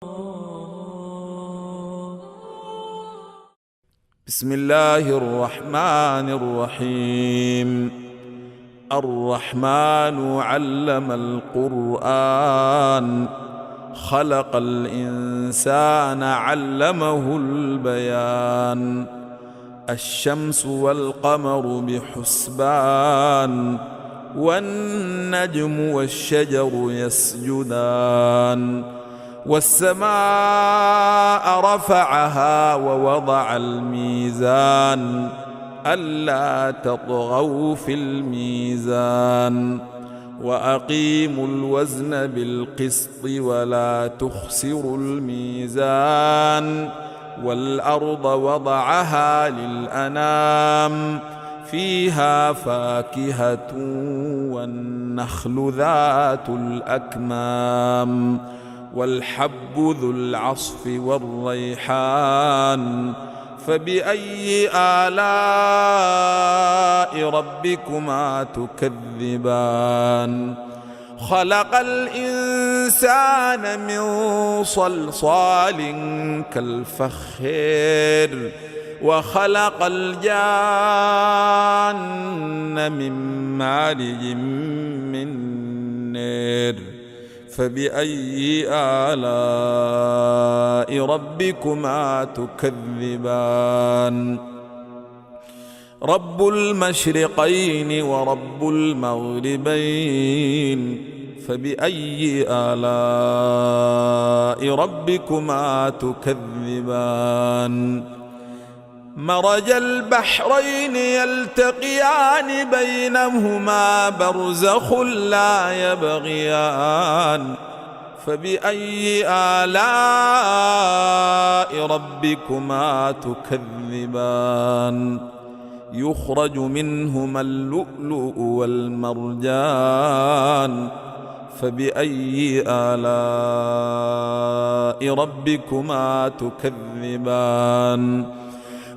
بسم الله الرحمن الرحيم. الرحمن علم القرآن، خلق الإنسان علمه البيان. الشمس والقمر بحسبان، والنجم والشجر يسجدان. والسماء رفعها ووضع الميزان، ألا تطغوا في الميزان. وأقيموا الوزن بالقسط ولا تخسروا الميزان. والأرض وضعها للأنام، فيها فاكهة والنخل ذات الأكمام، والحب ذو العصف والريحان. فبأي آلاء ربكما تكذبان؟ خلق الإنسان من صلصال كالفخار، وخلق الجان من مارج من نار. فبأي آلاء ربكما تكذبان؟ رب المشرقين ورب المغربين، فبأي آلاء ربكما تكذبان؟ مرج البحرين يلتقيان، بينهما برزخ لا يبغيان. فبأي آلاء ربكما تكذبان؟ يخرج منهما اللؤلؤ والمرجان. فبأي آلاء ربكما تكذبان؟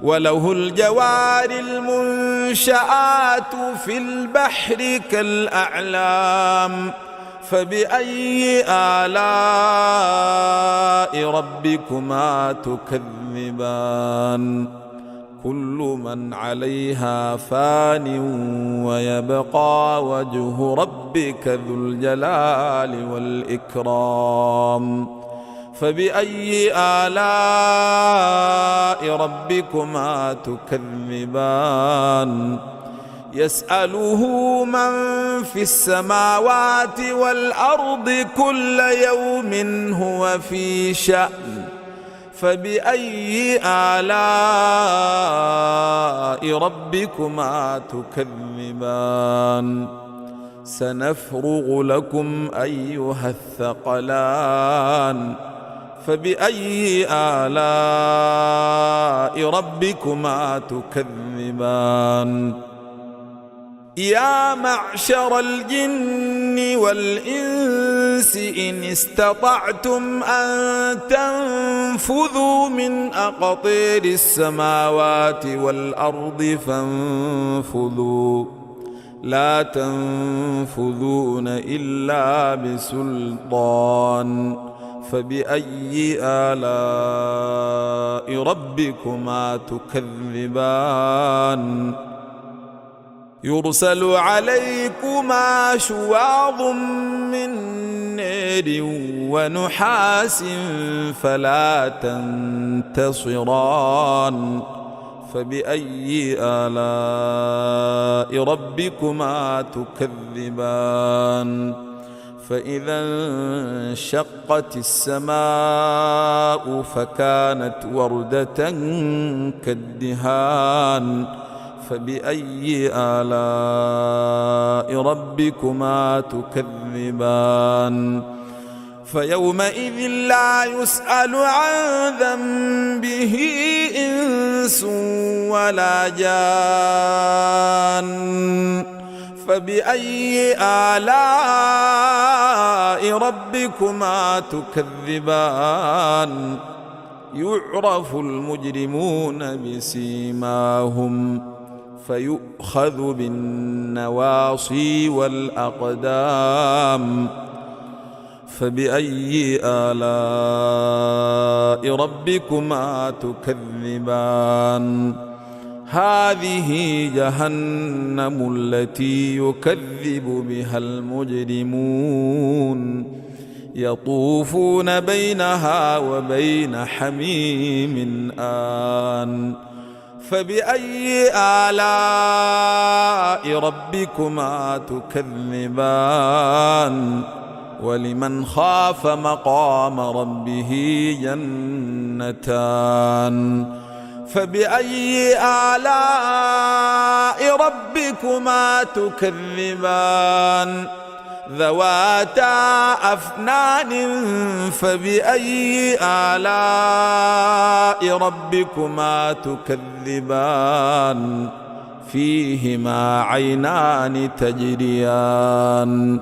وله الجوار المنشآت في البحر كالأعلام. فبأي آلاء ربكما تكذبان؟ كل من عليها فان، ويبقى وجه ربك ذو الجلال والإكرام. فبأي آلاء ربكما تكذبان؟ يسأله من في السماوات والأرض كل يوم هو في شأن. فبأي آلاء ربكما تكذبان؟ سنفرغ لكم أيها الثقلان. فبأي آلاء ربكما تكذبان؟ يا معشر الجن والإنس إن استطعتم أن تنفذوا من أقطير السماوات والأرض فانفذوا، لا تنفذون إلا بسلطان. فبأي آلاء ربكما تكذبان؟ يرسل عليكما شواظ من نار ونحاس فلا تنتصران. فبأي آلاء ربكما تكذبان؟ فإذا انشقت السماء فكانت وردة كالدهان. فبأي آلاء ربكما تكذبان؟ فيومئذ لا يسأل عن ذنبه إنس ولا جان. فبأي آلاء ربكما تكذبان؟ يعرف المجرمون بسيماهم فيؤخذ بالنواصي والأقدام. فبأي آلاء ربكما تكذبان هذه جهنم التي يكذب بها المجرمون يطوفون بينها وبين حميم آن فبأي آلاء ربكما تكذبان ولمن خاف مقام ربه جنتان فبأي آلاء ربكما تكذبان ذواتا أفنان فبأي آلاء ربكما تكذبان فيهما عينان تجريان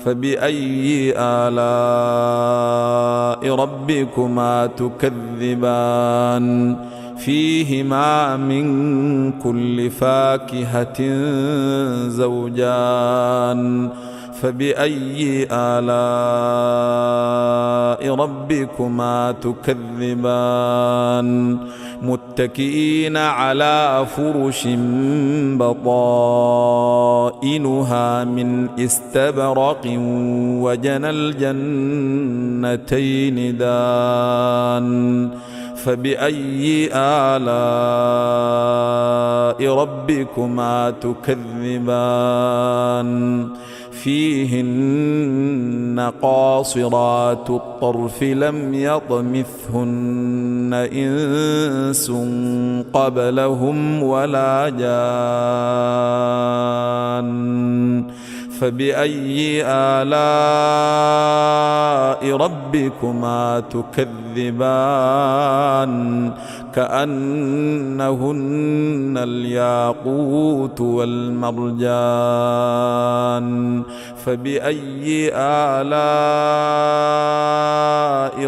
فبأي آلاء ربكما تكذبان فيهما من كل فاكهة زوجان فبأي آلاء ربكما تكذبان متكئين على فرش بطائنها من استبرق وجنى الجنتين دان فبأي آلاء ربكما تكذبان فيهن قاصرات الطرف لم يطمثهن إنس قبلهم ولا جان فبأي آلاء ربكما تكذبان كأنهن الياقوت والمرجان فبأي آلاء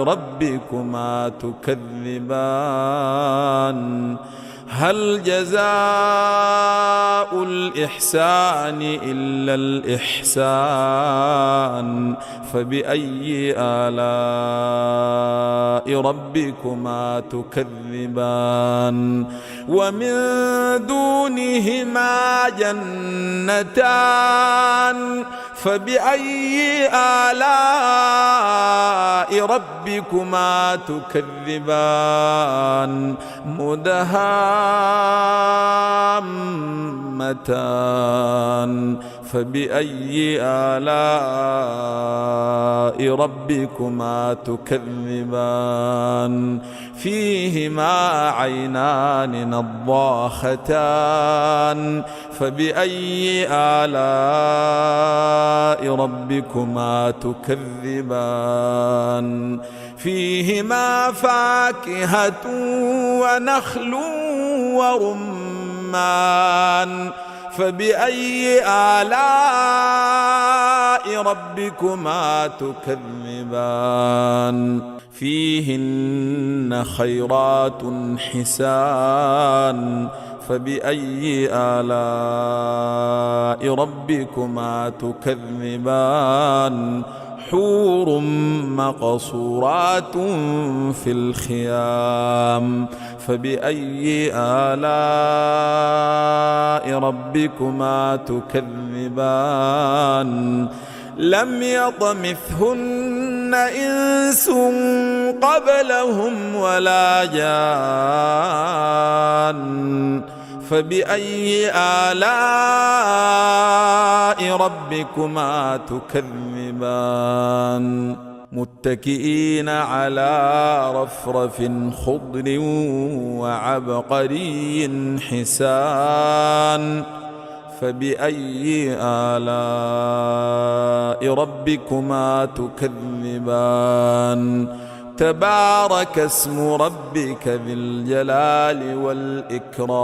ربكما تكذبان هل جزاء الإحسان إلا الإحسان فبأي آلاء ربكما تكذبان ومن دونهما جنتان فبأي آلاء ربكما تكذبان مدهامتان فبأي آلاء ربكما تكذبان فيهما عينان نضاختان فبأي آلاء ربكما تكذبان فيهما فاكهة ونخل ورمان فبأي آلاء ربكما تكذبان فيهن خيرات حسان فبأي آلاء ربكما تكذبان حور مقصورات في الخيام فبأي آلاء ربكما تكذبان لم يطمثهن إنس قبلهم ولا جان فبأي آلاء ربكما تكذبان متكئين على رفرف خضر وعبقري حسان فبأي آلاء ربكما تكذبان تبارك اسم ربك ذي الجلال والإكرام